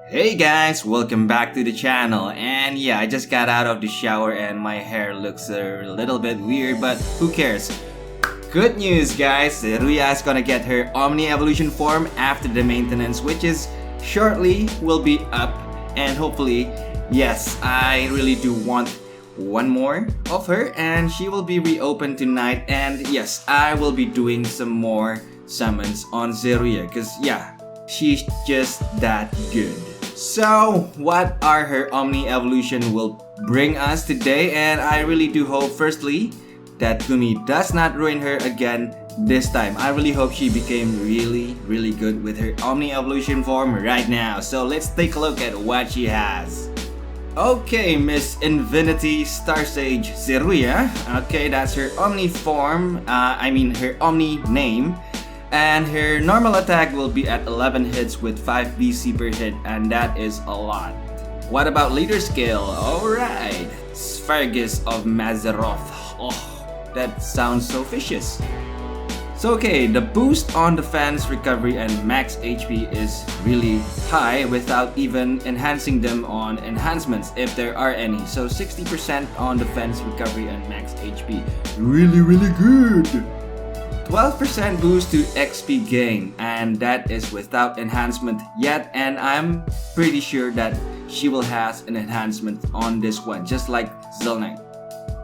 Hey guys, welcome back to the channel. And yeah, I just got out of the shower and my hair looks a little bit weird, but who cares? Good news guys, ZERUIAH is gonna get her Omni evolution form after the maintenance, which is shortly will be up. And hopefully, yes, I really do want one more of her and she will be reopened tonight. And yes, I will be doing some more summons on ZERUIAH because yeah, she's just that good. So, what are her Omni evolution will bring us today? And I really do hope, firstly, that Gumi does not ruin her again this time. I really hope she became really good with her Omni evolution form right now. So let's take a look at what she has. Okay, Miss Infinity Star Sage ZERUIAH. Okay, that's her Omni form. Her Omni name. And her normal attack will be at 11 hits with 5 BC per hit, and that is a lot. What about leader skill? Alright, Sphagus of Mazeroth. Oh, that sounds so vicious. So okay, the boost on defense, recovery, and max HP is really high without even enhancing them on enhancements if there are any. So 60% on defense, recovery, and max HP. Really good. 12% boost to XP gain, and that is without enhancement yet, and I'm pretty sure that she will have an enhancement on this one, just like Zelnite.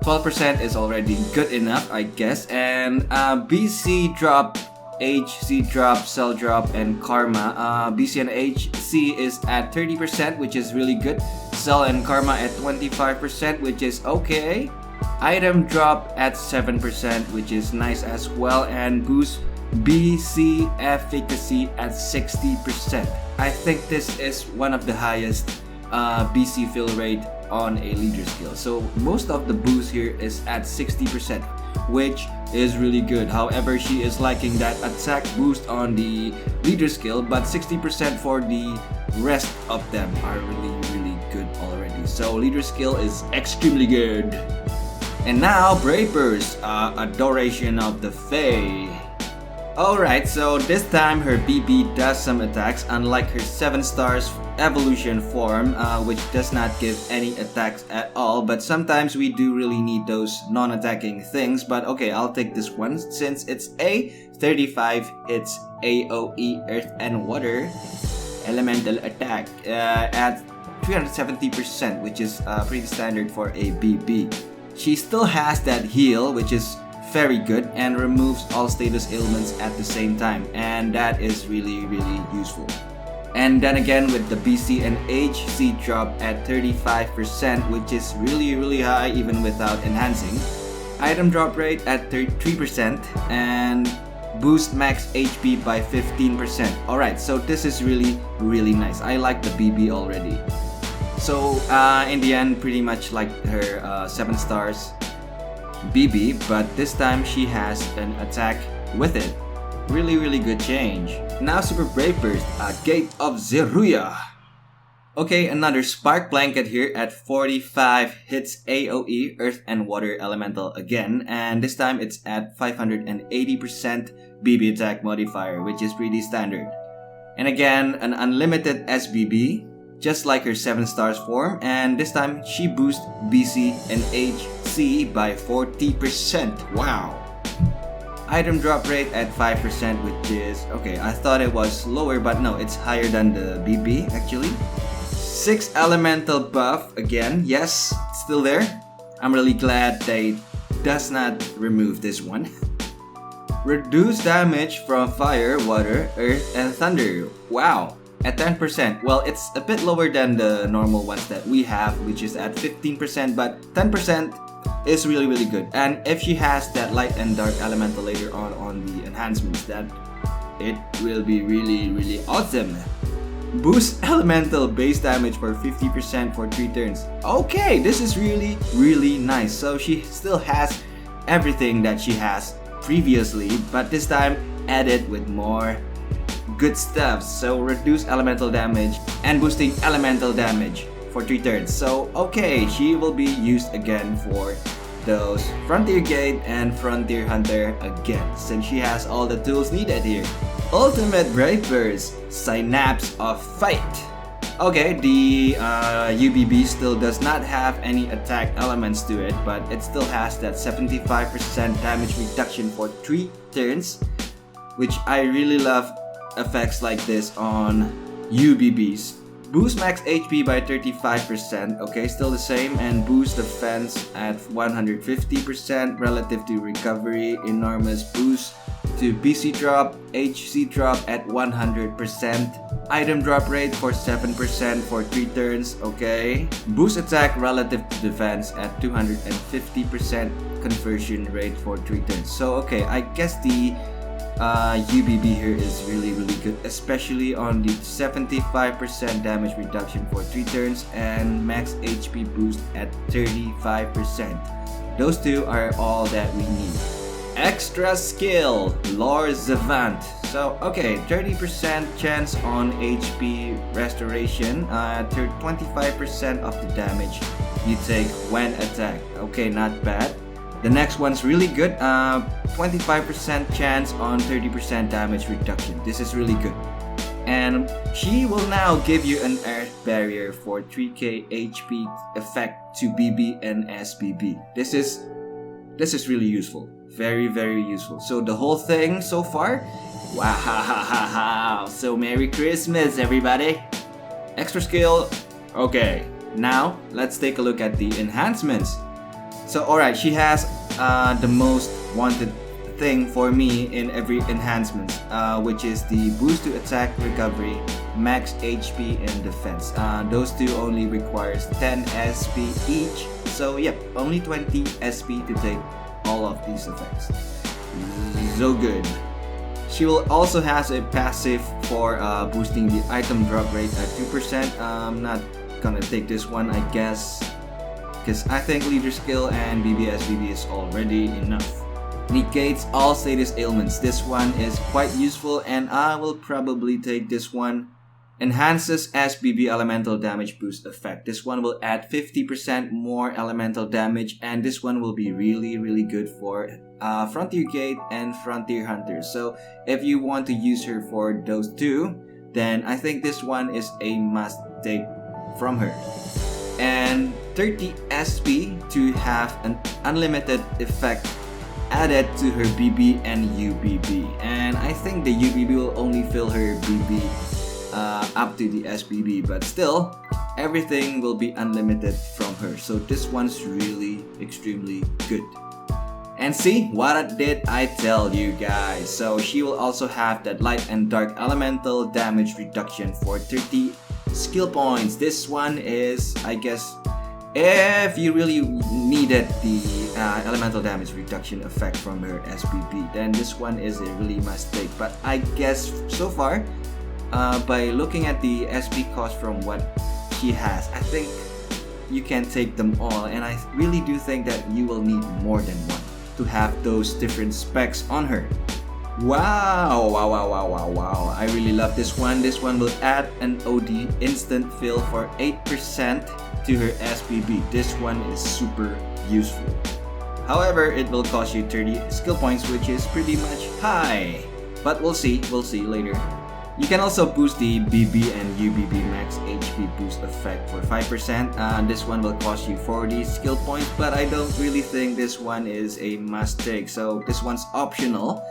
12% is already good enough, I guess. And BC drop, HC drop, cell drop, and karma. BC and HC is at 30%, which is really good. Cell and karma at 25%, which is okay. Item drop at 7%, which is nice as well, and boost BC efficacy at 60%. I think this is one of the highest BC fill rate on a leader skill. So most of the boost here is at 60%, which is really good. However, she is liking that attack boost on the leader skill, but 60% for the rest of them are really good already. So leader skill is extremely good. And now, Brave Burst, Adoration of the Fae. Alright, so this time her BB does some attacks, unlike her 7 stars evolution form, which does not give any attacks at all. But sometimes we do really need those non-attacking things. But okay, I'll take this one since it's a 35 hits AoE Earth and Water elemental attack at 370%, which is pretty standard for a BB. She still has that heal, which is very good, and removes all status ailments at the same time, and that is really useful. And then again with the BC and HC drop at 35%, which is really high even without enhancing. Item drop rate at 33%, and boost max HP by 15%. Alright, so this is really nice. I like the BB already. So in the end, pretty much like her 7 stars BB, but this time she has an attack with it. Really good change. Now Super Brave Burst, Gate of ZERUIAH. Okay, another Spark Blanket here at 45 hits AoE Earth and Water Elemental again, and this time it's at 580% BB attack modifier, which is pretty standard. And again, an unlimited SBB, just like her 7 stars form, and this time she boosts BC and HC by 40%. Wow! Item drop rate at 5%, which is okay. I thought it was lower, but no, it's higher than the BB actually. 6 elemental buff again. Yes, still there. I'm really glad they does not remove this one. Reduce damage from fire, water, earth, and thunder. Wow! At 10%. Well, it's a bit lower than the normal ones that we have, which is at 15%, but 10% is really good. And if she has that light and dark elemental later on the enhancements, that it will be really awesome. Boost elemental base damage for 50% for 3 turns. Okay, this is really nice. So she still has everything that she has previously, but this time added with more good stuff. So reduce elemental damage and boosting elemental damage for 3 turns. So okay, she will be used again for those Frontier Gate and Frontier Hunter again, since she has all the tools needed here. Ultimate Brave Burst, Synapse of Fight. Okay, the UBB still does not have any attack elements to it, but it still has that 75% damage reduction for 3 turns, which I really love effects like this on UBBs. Boost max HP by 35%, okay, still the same, and boost defense at 150% relative to recovery, enormous boost to BC drop, HC drop at 100%, item drop rate for 7% for 3 turns, okay, boost attack relative to defense at 250% conversion rate for 3 turns. So okay, I guess the UBB here is really good, especially on the 75% damage reduction for 3 turns and max HP boost at 35%. Those two are all that we need. Extra skill, Lore Savant. So okay, 30% chance on HP restoration, 25% of the damage you take when attacked. Okay, not bad. The next one's really good, 25% chance on 30% damage reduction. This is really good. And she will now give you an earth barrier for 3k HP effect to BB and SBB. This is really useful. Very useful. So the whole thing so far, wow. So Merry Christmas everybody. Extra skill. Okay, now let's take a look at the enhancements. So alright, she has the most wanted thing for me in every enhancement, which is the boost to attack, recovery, max HP, and defense. Those two only requires 10 SP each, so yep, only 20 SP to take all of these effects. So good. She will also has a passive for boosting the item drop rate at 2%. I'm not gonna take this one, I guess, because I think leader skill and BBSBB is already enough. Negates all status ailments. This one is quite useful and I will probably take this one. Enhances SBB elemental damage boost effect. This one will add 50% more elemental damage, and this one will be really good for Frontier Gate and Frontier Hunters. So if you want to use her for those two, then I think this one is a must take from her. And 30 SP to have an unlimited effect added to her BB and UBB. And I think the UBB will only fill her BB up to the SBB, but still everything will be unlimited from her. So this one's really extremely good. And see, what did I tell you guys? So she will also have that light and dark elemental damage reduction for 30 skill points. This one is, I guess, if you really needed the elemental damage reduction effect from her SBB, then this one is a really must take. But I guess so far, by looking at the SP cost from what she has, I think you can take them all, and I really do think that you will need more than one to have those different specs on her. Wow, I really love this one. This one will add an OD instant fill for 8% to her SBB. This one is super useful. However, it will cost you 30 skill points, which is pretty much high. But we'll see later. You can also boost the BB and UBB max HP boost effect for 5%. This one will cost you 40 skill points, but I don't really think this one is a must take. So this one's optional.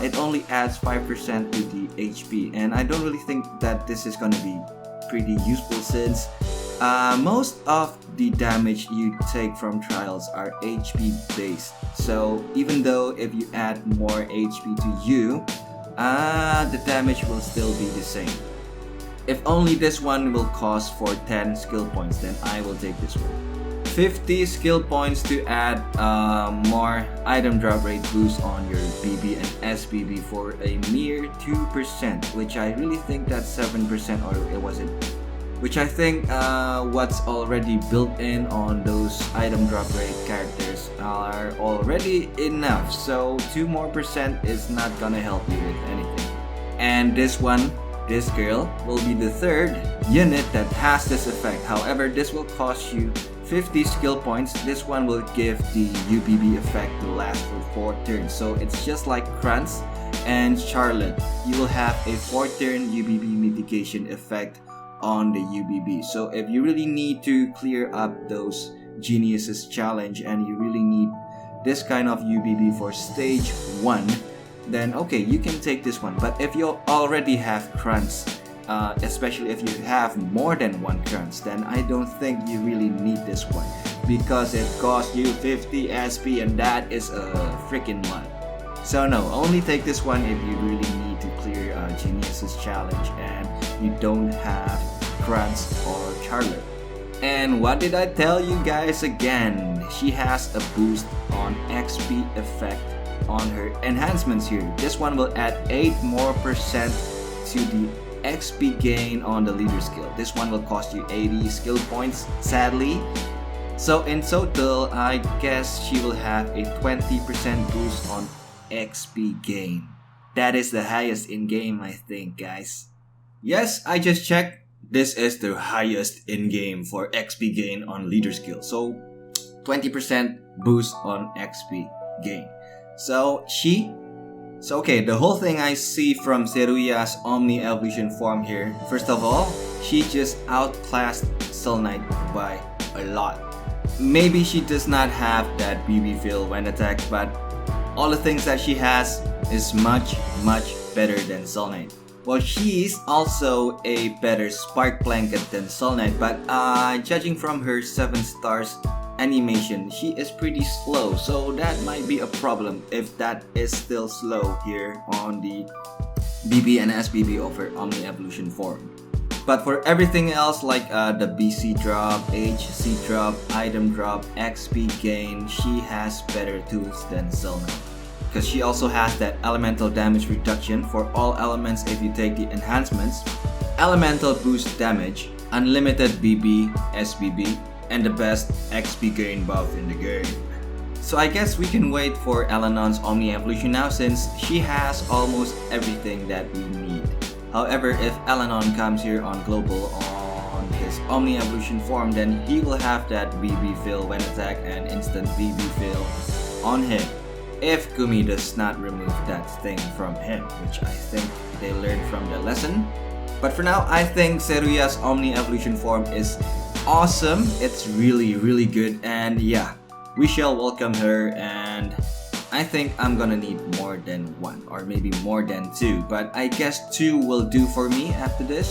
It only adds 5% to the HP, and I don't really think that this is going to be pretty useful since most of the damage you take from trials are HP based. So even though if you add more HP to you, the damage will still be the same. If only this one will cost for 10 skill points, then I will take this one. 50 skill points to add more item drop rate boost on your BB and SBB for a mere 2%, which I really think that's 7%, or was it? Which I think what's already built in on those item drop rate characters are already enough. So 2% more is not gonna help you with anything. And this girl will be the third unit that has this effect. However, this will cost you 50 skill points. This one will give the UBB effect to last for 4 turns. So it's just like Krantz, and Charlotte, you will have a 4-turn UBB mitigation effect on the UBB. So if you really need to clear up those Geniuses challenge and you really need this kind of UBB for stage 1, then okay, you can take this one. But if you already have crunch, especially if you have more than one crunch, then I don't think you really need this one, because it costs you 50 SP and that is a freaking lot. So no, only take this one if you really need to clear Geniuses challenge and you don't have crunch or Charlotte. And what did I tell you guys again? She has a boost on XP effect on her enhancements here. This one will add 8% more to the XP gain on the leader skill. This one will cost you 80 skill points, sadly. So in total, I guess she will have a 20% boost on XP gain. That is the highest in game, I think, guys. Yes, I just checked. This is the highest in game for XP gain on leader skill. So 20% boost on XP gain. So okay, the whole thing I see from Zeruiah's Omni evolution form here. First of all, she just outclassed Zelnite by a lot. Maybe she does not have that BB feel when attacked, but all the things that she has is much better than Zelnite. Well, she's also a better spark blanket than Zelnite, but judging from her 7 stars animation, she is pretty slow, so that might be a problem if that is still slow here on the BB and SBB of her Omni evolution form. But for everything else, like the BC drop, HC drop, item drop, XP gain, she has better tools than Zelnite, because she also has that elemental damage reduction for all elements if you take the enhancements, elemental boost damage, unlimited BB, SBB, and the best XP gain buff in the game. So I guess we can wait for Elanon's Omni evolution now, since she has almost everything that we need. However, if Elanon comes here on global on his Omni evolution form, then he will have that BB fill when attack and instant BB fill on him, if Gumi does not remove that thing from him, which I think they learned from the lesson. But for now, I think Zeruiah's Omni evolution form is awesome. It's really good, and yeah, we shall welcome her, and I think I'm gonna need more than 1 or maybe more than 2, but I guess 2 will do for me after this.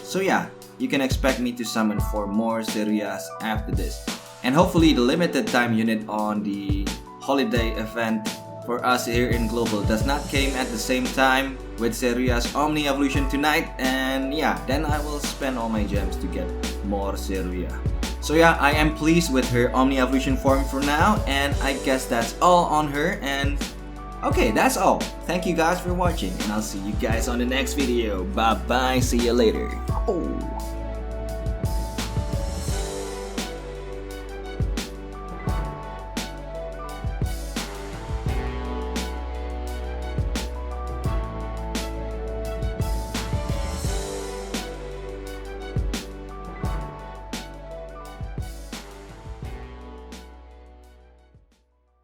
So yeah, you can expect me to summon for more Zeruiahs after this, and hopefully the limited time unit on the holiday event for us here in global does not came at the same time with Zeruiah's Omni evolution tonight, and yeah, then I will spend all my gems to get more Zeruiah. So yeah, I am pleased with her Omni evolution form for now, and I guess that's all on her. And okay, that's all. Thank you guys for watching, and I'll see you guys on the next video. Bye bye, see you later. Oh.